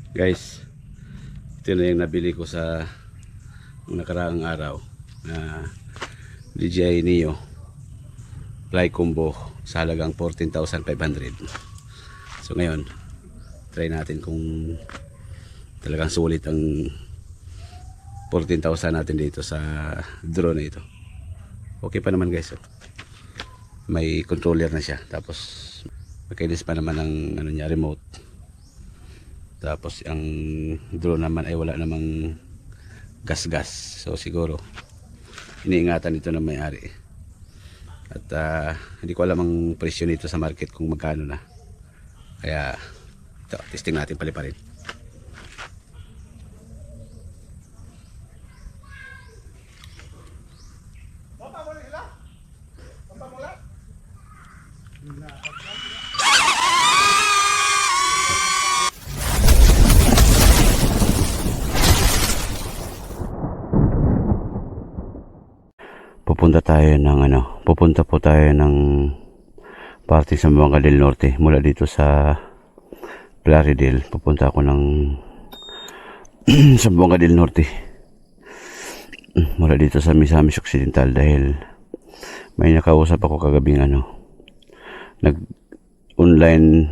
Guys, ito na yung nabili ko sa nakaraang araw na DJI Neo Fly Combo sa halagang 14,500. So ngayon, try natin kung talagang sulit ang 14,000 natin dito sa drone na ito. Okay pa naman guys. May controller na siya. Tapos magkainis pa naman ang ano niya, remote. Tapos ang drone naman ay wala namang gas-gas. So siguro iniingatan ito ng may-ari. At hindi ko alam ang presyo nito sa market kung magkano na. Kaya ito, testing natin paliparin. Pupunta po tayo ng parte sa Zamboanga del Norte. Mula dito sa Plaridel, pupunta ako ng Zamboanga del Norte. Mula dito sa Misamis Occidental dahil may nakausap ako kagabing nag-online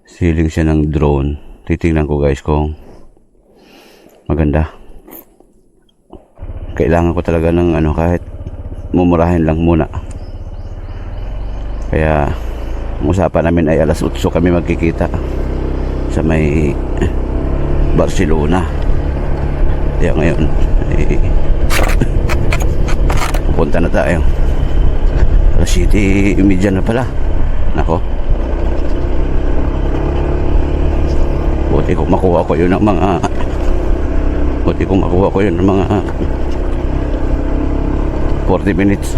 selling siya ng drone. Titingnan ko guys kung maganda. Kailangan ko talaga ng kahit mumurahin lang muna. Kaya ang usapan namin ay alas 8 kami magkikita sa may Barcelona. Kaya ngayon pupunta na tayo. Alas 7:30 na pala. Nako, buti kung makuha ko yun ng mga 40 minutes.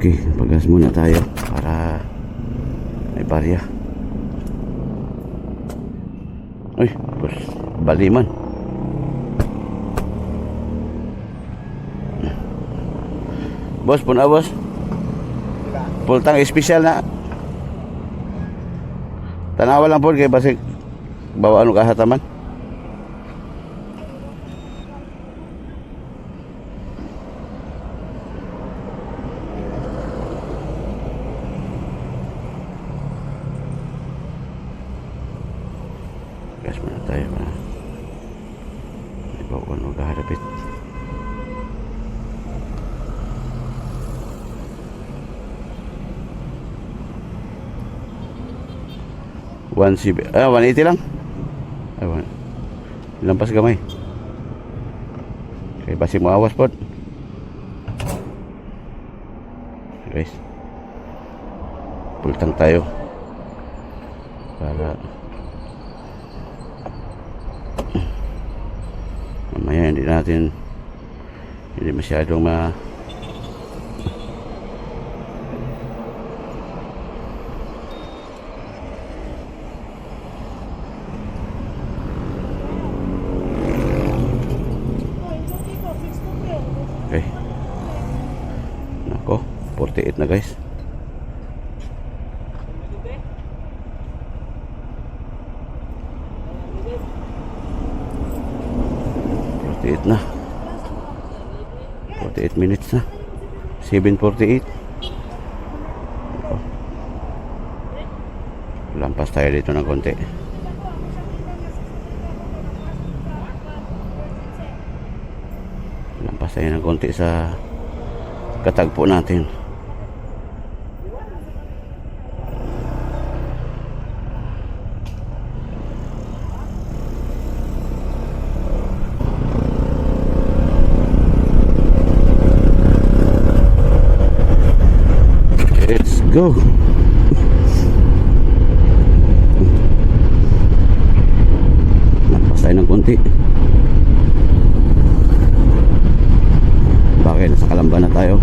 Okay, pagas muna tayo para may barya. Uy, baliman. Boss, puna boss. Pultang espesyal na. Tanawa lang po kay basig bawa kahataman. Gas muna tayo na. Ibaw ko harapit. 180 lang. Ay, lampas gamay. Okay, basi mo awas po. Guys, pultang tayo para mamaya hindi masyadong okay. Nako, 48 na guys. Na 48 minutes na 7:48. Lampas tayo dito ng konti. Lampas tayo ng konti sa katagpo natin. Let's go. Lampas tayo ng konti. Bakit? Nasa Kalamba na tayo.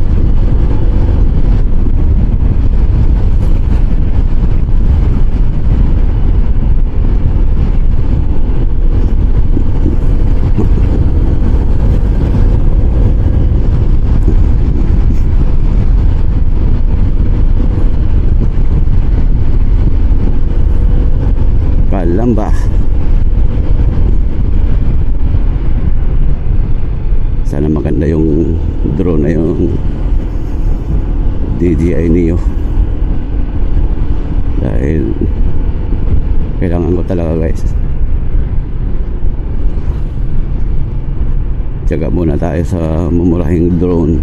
Kalamba. Sana maganda yung drone na yung DJI Neo, dahil kailangan ko talaga guys. Tiyaga muna tayo sa mumurahing drone.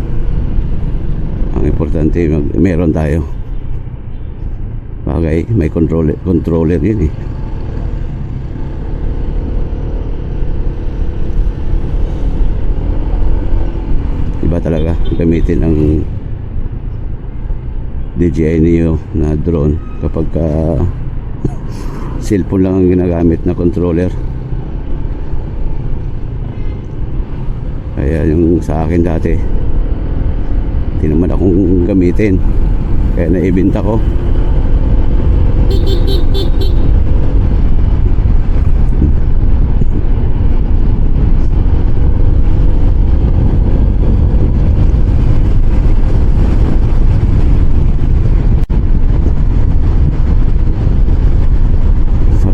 Ang importante meron tayo. Bagay may controller yun eh. Iba talaga gamitin ang DJI Neo na drone kapag cellphone lang ang ginagamit na controller. Kaya yung sa akin dati hindi naman akong gamitin, kaya naibenta ko.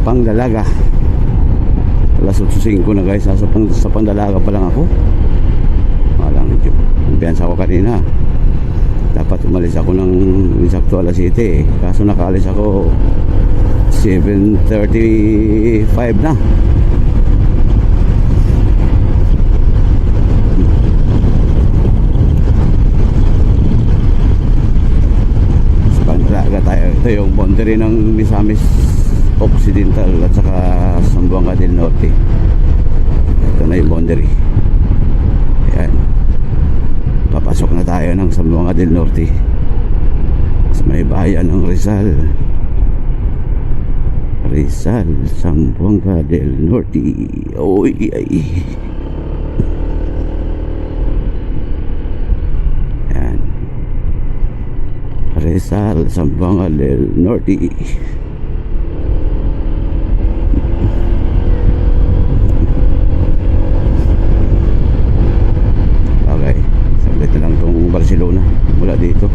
Pangdalaga, alas 8:05 na guys. Sa Pangdalaga pa lang ako. Malang kumpiyansa ko kanina. Dapat umalis ako ng insakto alas 7 kaso nakaalis ako 7:35 na. Sa Pangdalaga tayo. Ito yung boundary ng Misamis Occidental at saka Zamboanga del Norte. Ito na yung boundary. Ayan, papasok na tayo ng Zamboanga del Norte sa may bayan ng Rizal. Zamboanga del Norte. Oy ay. Ayan, Rizal, Zamboanga del Norte. Barcelona mula dito.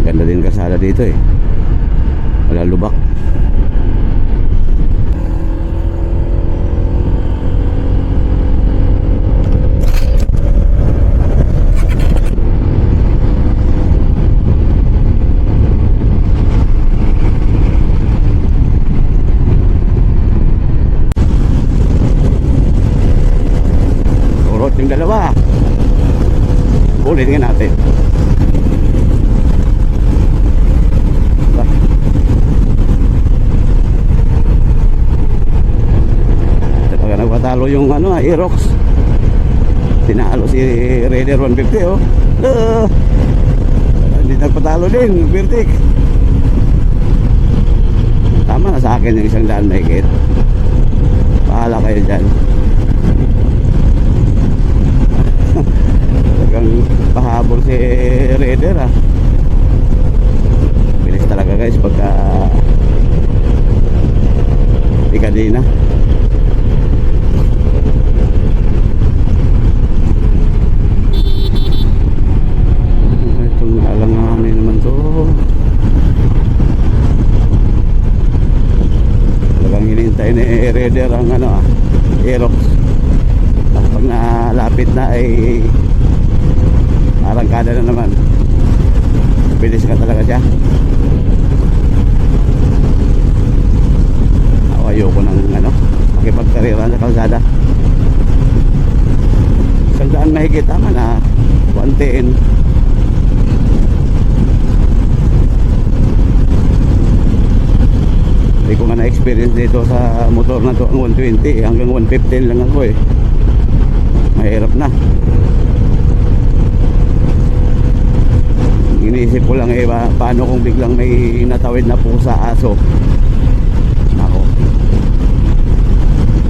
Ganda din kasada dito eh. Wala lubak. Urot yung dalawa. Ulitin natin. nagpatalo yung ano, Aerox. Tinalo si Raider 150 oh. Hindi nagpatalo din, Vertic. Tama na sa akin yung 100 mahigit. Bahala kayo dyan. Talagang pahabol si Raider ah. Bilis talaga guys pagka ikadina. Itong alanganin naman to. Talagang hinintay ni Raider ang ano ah, Aerox. Pag nalapit na ay arangkada na naman. Bilis ka talaga siya. Ayoko ng ano, makipagkarera sa kalsada. 100 mahigit, tama na. 110. Hindi ko nga na-experience dito sa motor na to ang 120 hanggang 115 lang ako eh. Mahirap na. Iniisip ko lang eh paano kung biglang may natawid na pusa, aso. Ako,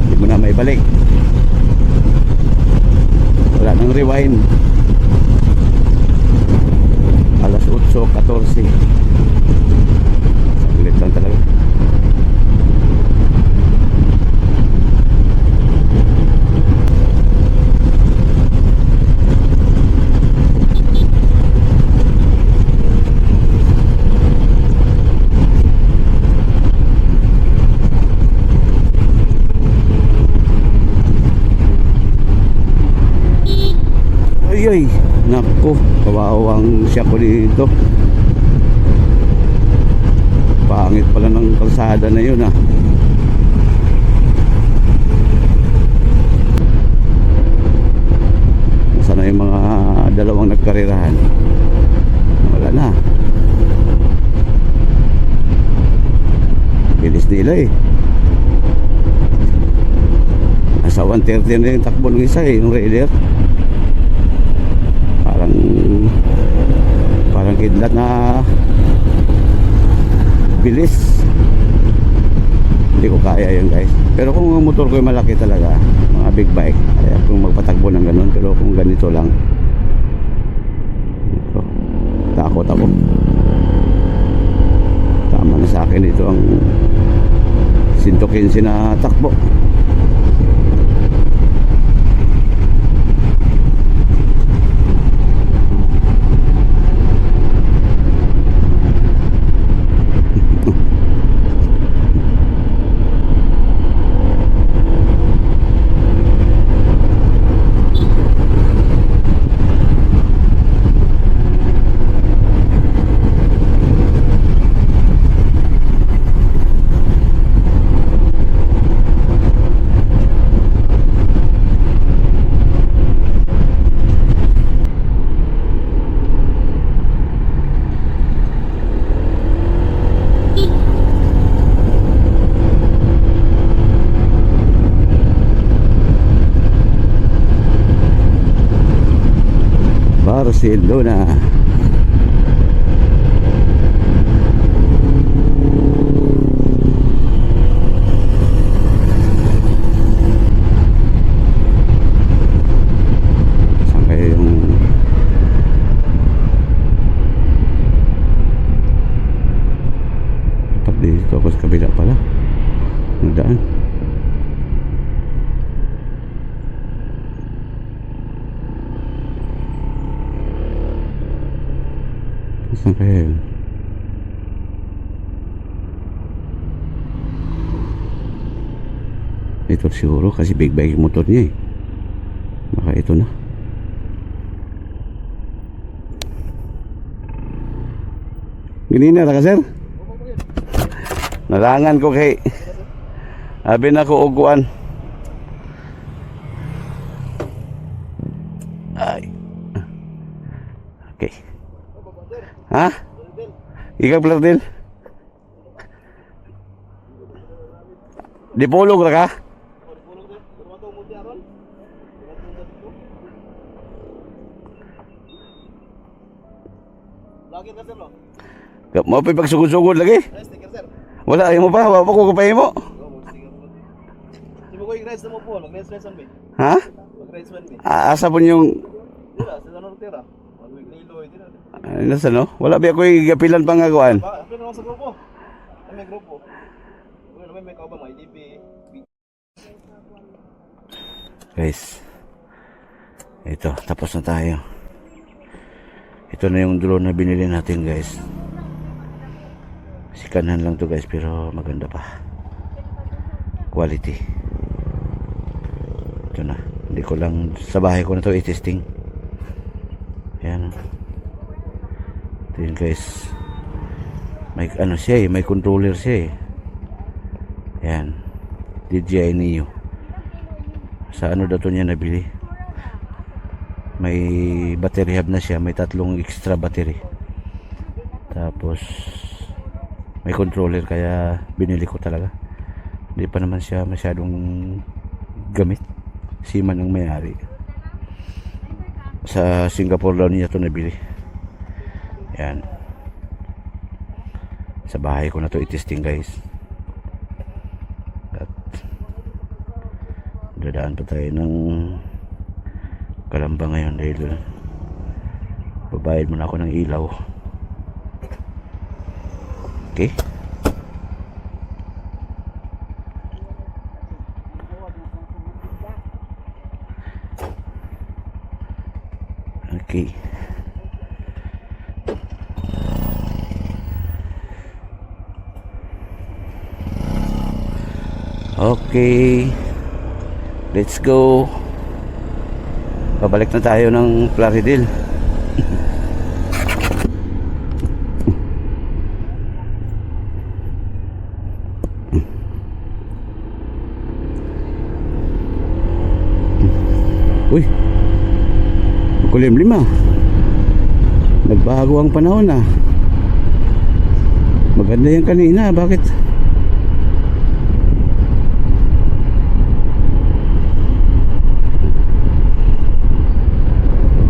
hindi mo na may balik. Wala nang rewind. Alas 8:14. Saglit lang talaga. Ay, naku, kawawang siya ko dito. Pangit pala ng kalsada na yun ah. Nasaan na yung mga dalawang nagkarirahan? Wala na. Bilis nila eh. Nasa 130 na yung takbo ng isa eh, yung Raider. Parang kidlat na bilis. Hindi ko kaya yun guys. Pero kung ang motor ko ay malaki talaga, mga big bike, kaya kung magpatakbo ng ganun. Pero kung ganito lang, takot ako. Tama na sa akin ito ang 115 na takbo. Barcelona. Saan kaya yung tap dito ako sa kabila pala ang daan. Saan kaya yun? Ito siguro kasi big bike motor niya eh. Baka ito na. Ganina na ka sir? Narangan ko kay abi na ko uguan. Ay. Okay. Ha? Ikaw pala din? Dipulog na ka? Lagi ka sir no? Mo pa pagsugod-sugod lagi. Ay, sticker sir. Wala ayaw mo pa, wa pa ko kapay mo. Di mo ko i-rides na mo po, mag-rides man be. Ha? Mag-rides man be. Asa po yung Dira, sa tanong tira. Mag-week niloy, dira. nasa no? Wala ba ako gapilan pang agawan? Ba, pero naman sa grupo. May grupo. May kaubang, may IDP. Guys, ito, tapos na tayo. Ito na yung drone na binili natin guys. Sikanan lang to guys, pero maganda pa. Quality. Ito na. Hindi ko lang, sa bahay ko na to i-testing. Ayan. Ito yun guys. May ano siya eh, may controller siya eh. Ayan. DJI Neo. Sa ano daw to niya nabili? May battery hub na siya, may 3 extra battery. Tapos may controller kaya binili ko talaga. Hindi pa naman siya masyadong gamit. Siman ang may-ari. Sa Singapore daw niya to nabili. Yan. Sa bahay ko na to i-testing guys. At dadaan pa tayo ng Kalamba ngayon dahil babayad muna ako ng ilaw. Okay. Okay. Okay. Let's go. Pabalik na tayo ng Plaridel. Uy, kulimlim ah. Nagbago ang panahon ah. Maganda yan kanina, bakit?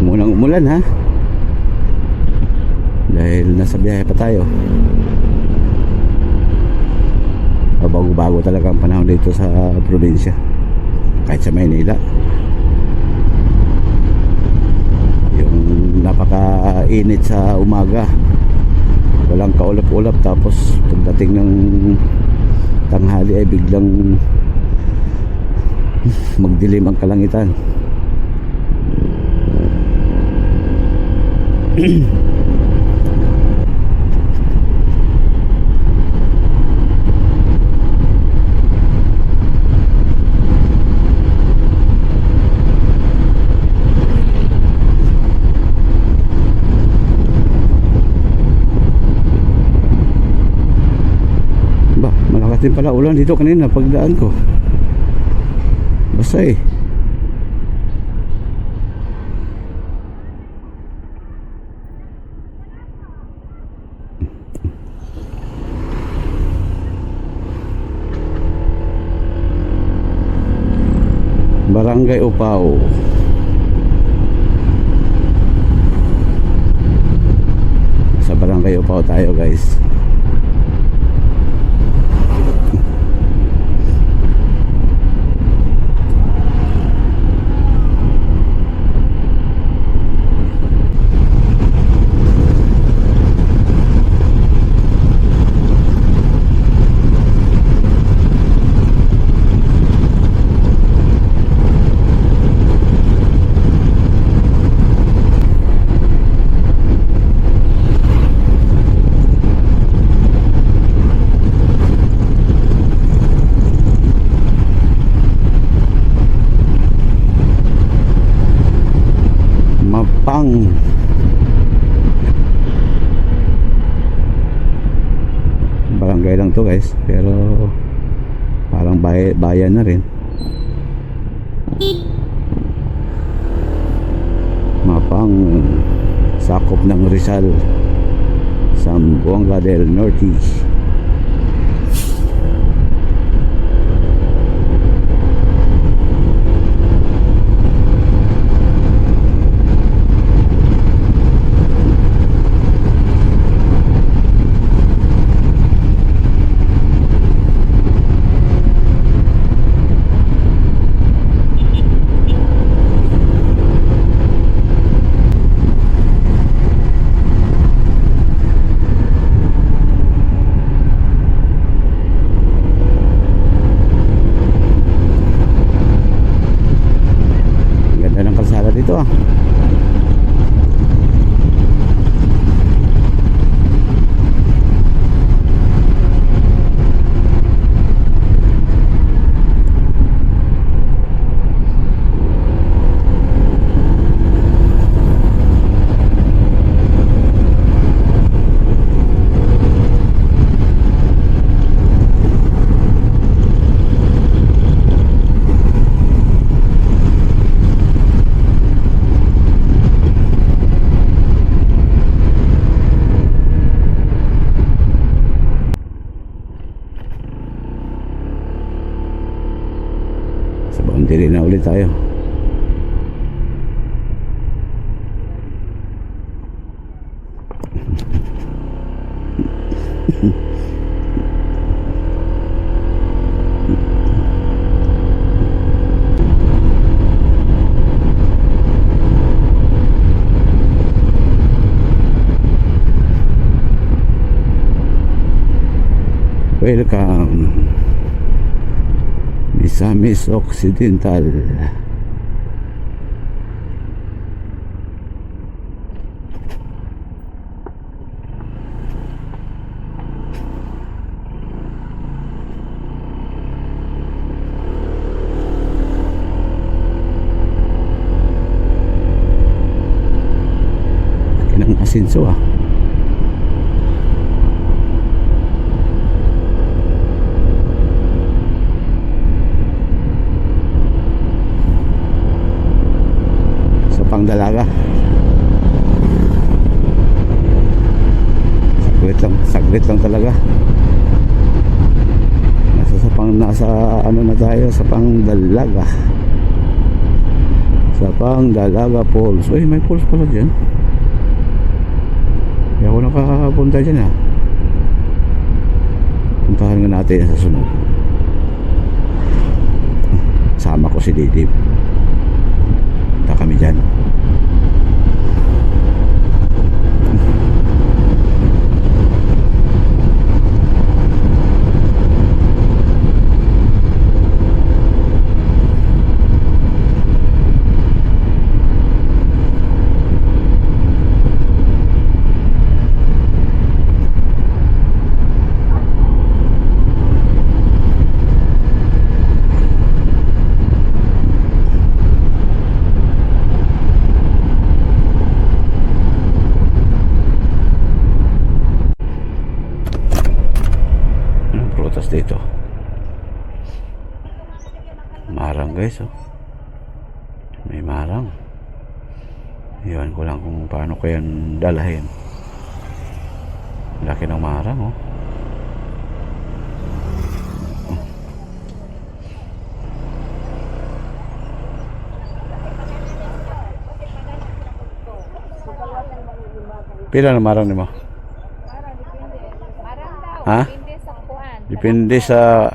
Munang umulan ha. Dahil nasa biyahe pa tayo. Bago-bago talaga ang panahon dito sa probinsya. Kahit sa Maynila. Napaka-init sa umaga, walang kaulap-ulap, tapos pagdating ng tanghali ay biglang magdilim ang kalangitan. Din pala ulan dito kanina pagdaan ko. Basta eh. Barangay Upao. Sa Barangay Upao tayo guys. Mapang barangay lang to guys, pero parang bayan na rin. Mapang sakop ng Rizal, Zamboanga del Norte. din tayo. Welcome Misamis Occidental. Kinang asinso ah. Dalaga. Saglit lang talaga. Nasa ano na tayo sa Pangdalaga. Sa Pangdalaga Falls. Uy, may falls pala dyan. Kaya ako nakakapunta dyan ha. Puntahan nga natin sa sunod. Sama ko si Didib. Punta kami dyan. Dito marang guys oh. May marang. Iwan ko lang kung paano ko yan dalahin. Laki ng marang oh. Pila na marang ni mo? Ha? Depende sa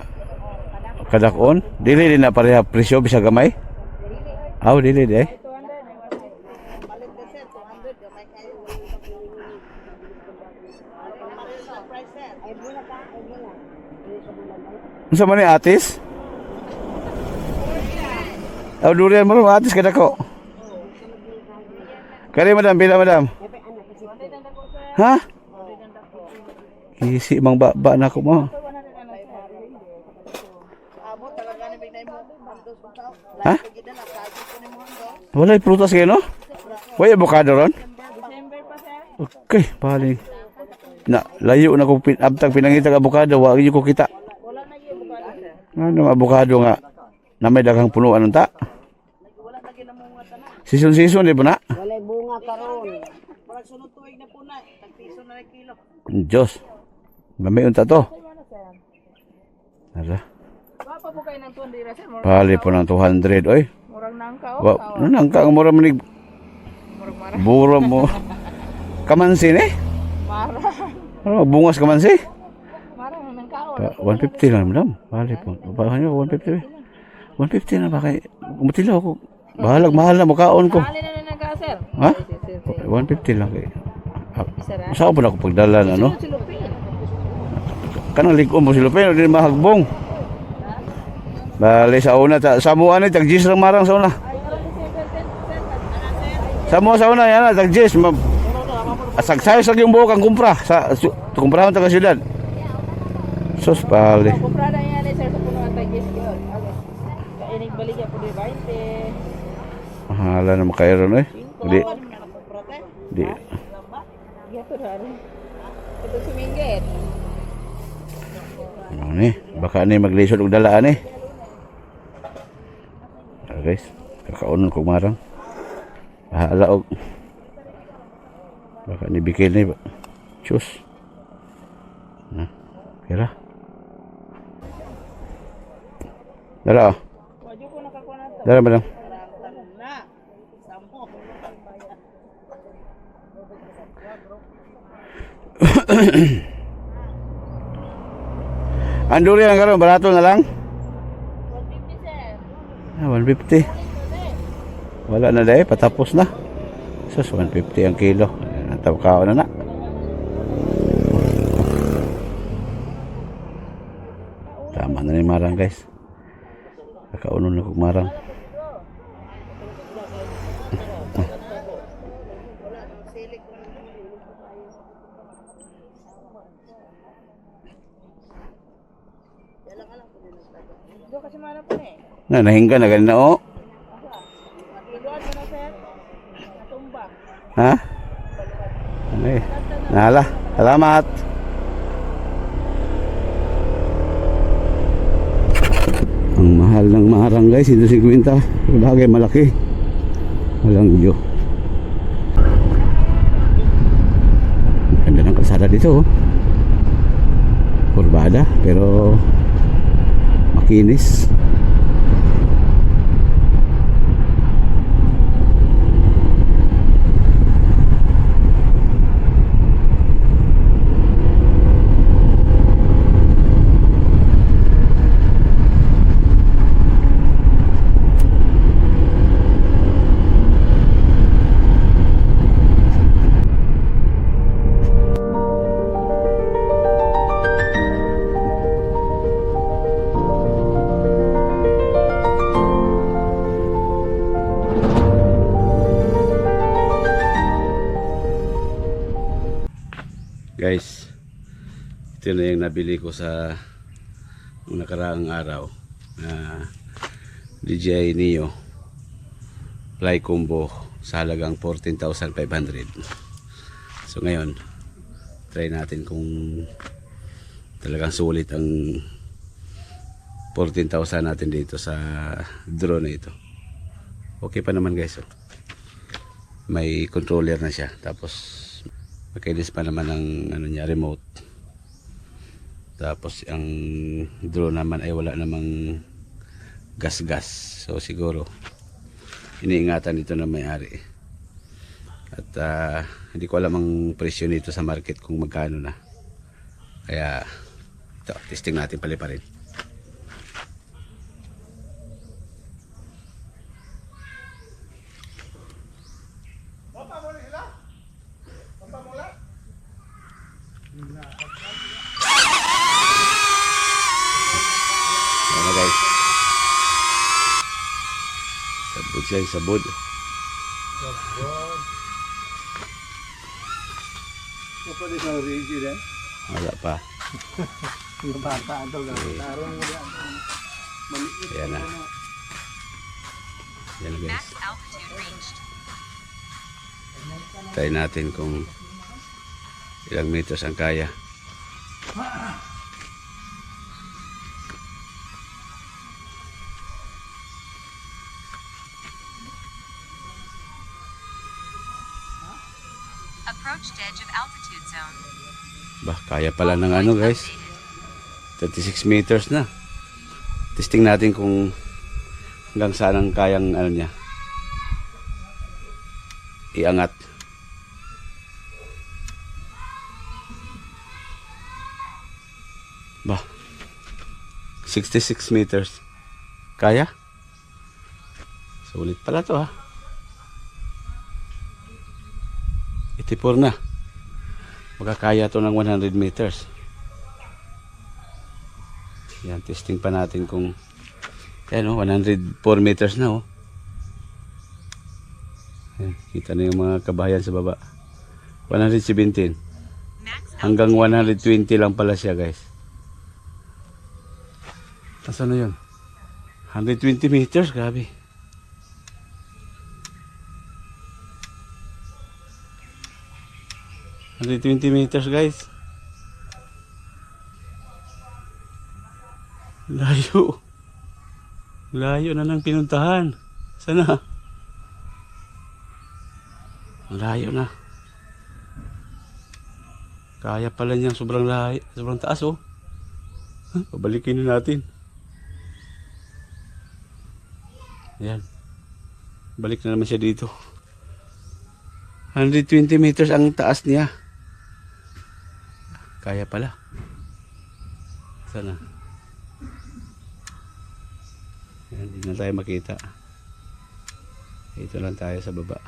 kadakon. Dili din na pareha presyo bisa gamay. Aw dili eh. Unsa man ni atis? Aw durian mo atis kadako. Kari madam, pila madam? Ha? Isi mang ba na ko mo. Ha? Walay prutas kayo no? Way avocado ron? Okay, paling. Na, layo na ko abtag pinangita ng avocado, wa gyud ko kita. Ano avocado nga na may daghang punuan ta? Season di ba na? Walay bunga karon. Para sunod tuig na puna, tagpiso na kilo. Diyos. Gamay unta to. Ara. Wapa po kayo ng 200 sir. Pali po ng 200 oy. Murang nangka o. Wa, nangka ang mura manig. Buro mo. Kamansi eh? Mara. Ano bungas kamansi? Mara nang kaon. 150 lang madam. Pali po. Bahan niyo 150. 150 na ba kay umutilaw ko. Bahalag mahal na makaon ko. Mahal na nang ka sir. Ha? 150 lang kay. Sir. Saan po na ako pagdala na no? Kanang likom mo si Lupin, hindi mahagbong. Bali sa una, sa mua ni, tag-jis lang marang sa una. Sa mua sa una, yan na, tag-jis. Sagsayos lang yung buhok ang kumpra. Kumprahan taga siyudad. Sus, bali. Kumpra na yan sir sa puno at tag-jis yun. Kainig balik po di 20. Mahala na makairon eh. Hindi. Hindi. Gato rin. Ito suminggit. Ano ni? Baka ni maglisod og dalaan eh. Guys, kakaunon kong marang. Bahala og. Baka ni bikil ni. Chus. Na. Kira. Dala. Wadyo ko nakakuha na to. Dala ba lang? Anduri lang karon, barato na lang. 150. Wala na dahil, patapos na. Sus, 150 ang kilo. Natawkao na na. Tama na ni marang guys. Kakaunon na kong marang. Doon kasi mana po eh. Nahingga na ganun na oh. Iluan mo na sir. Natumba. Ha? Ay, nala. Salamat. Ang mahal ng marang guys, 150. Bagay malaki. Walang view. Ang ganda ng kalsada dito oh. Kurbada pero makinis. Guys, ito na yung nabili ko sa nakaraang araw na DJI Neo Fly Combo sa halagang 14,500. So ngayon, try natin kung talagang sulit ang 14,000 natin dito sa drone na ito. Okay pa naman guys. Oh. May controller na siya. Tapos makinis pa naman ang ano niya, remote. Tapos ang drone naman ay wala namang gas-gas. So siguro iniingatan ito na may-ari. At hindi ko alam ang presyo nito sa market kung magkano na. Kaya ito, testing natin paliparin. Ayan na guys. Sabod siya, sabod. Pwede sa origin eh. Wala pa. Yung bata ito lang. Tarong mo yan. Ayan na. Ayan na guys. Try natin kung ilang meters ang kaya. Approached edge of altitude zone. Bah, kaya pala ng ano guys. 36 meters na. Testing natin kung hanggang saan ang kayang ano niya. Iangat. Bah, 66 meters. Kaya? Sulit pala to ha. 84 na. Magkakaya to ng 100 meters. Yan, testing pa natin kung yan o, 104 meters na o. Yan, kita na yung mga kabahayan sa baba. 117. Hanggang 120 lang pala siya guys. Nasaan na yun? 120 meters, grabe. Only 20 meters guys. Layo. Layo na ng pinuntahan. Sana? Layo na. Kaya pala niyang sobrang layo. Sobrang taas oh. Pabalikin na natin. Ayan. Balik na naman siya dito. 120 meters ang taas niya. Kaya pala. Sana. Ayan, hindi na tayo makita. Ito lang tayo sa baba.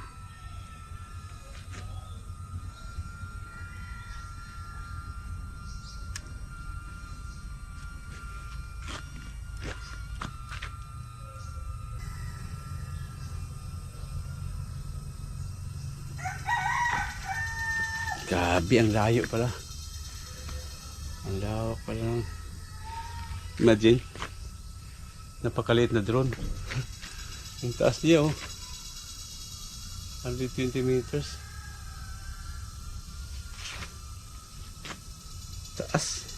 Grabe, ang layo pala. Ang lawak pala. Imagine. Napakaliit na drone. Ang taas niya oh. 120 meters. Taas.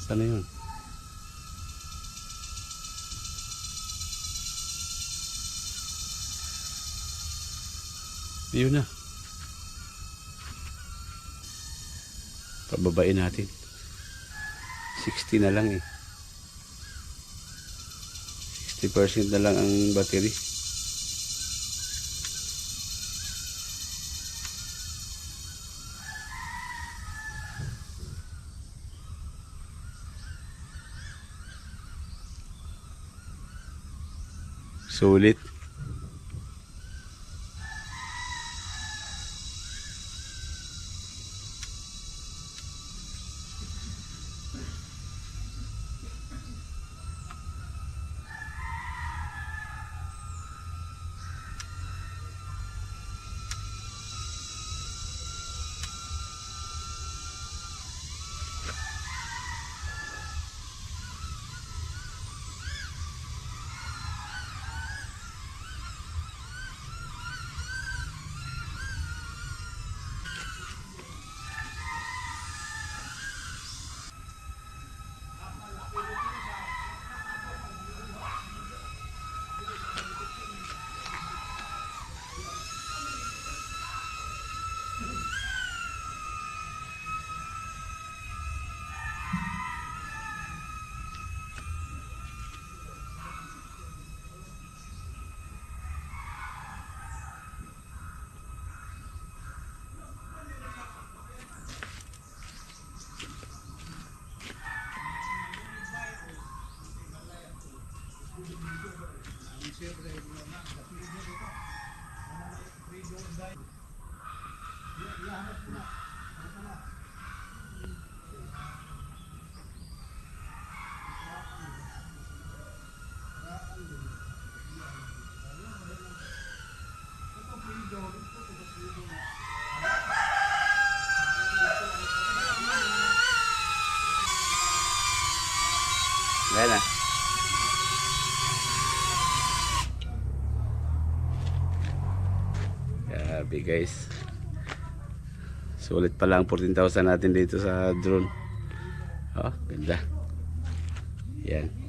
Sana yun? Yun na. Pababain natin. 60 na lang eh. 60% na lang ang battery. Sulit. Ayan na. Grabe guys. Sulit pala ang 14,000 natin dito sa drone. Oh, ganda. Yan.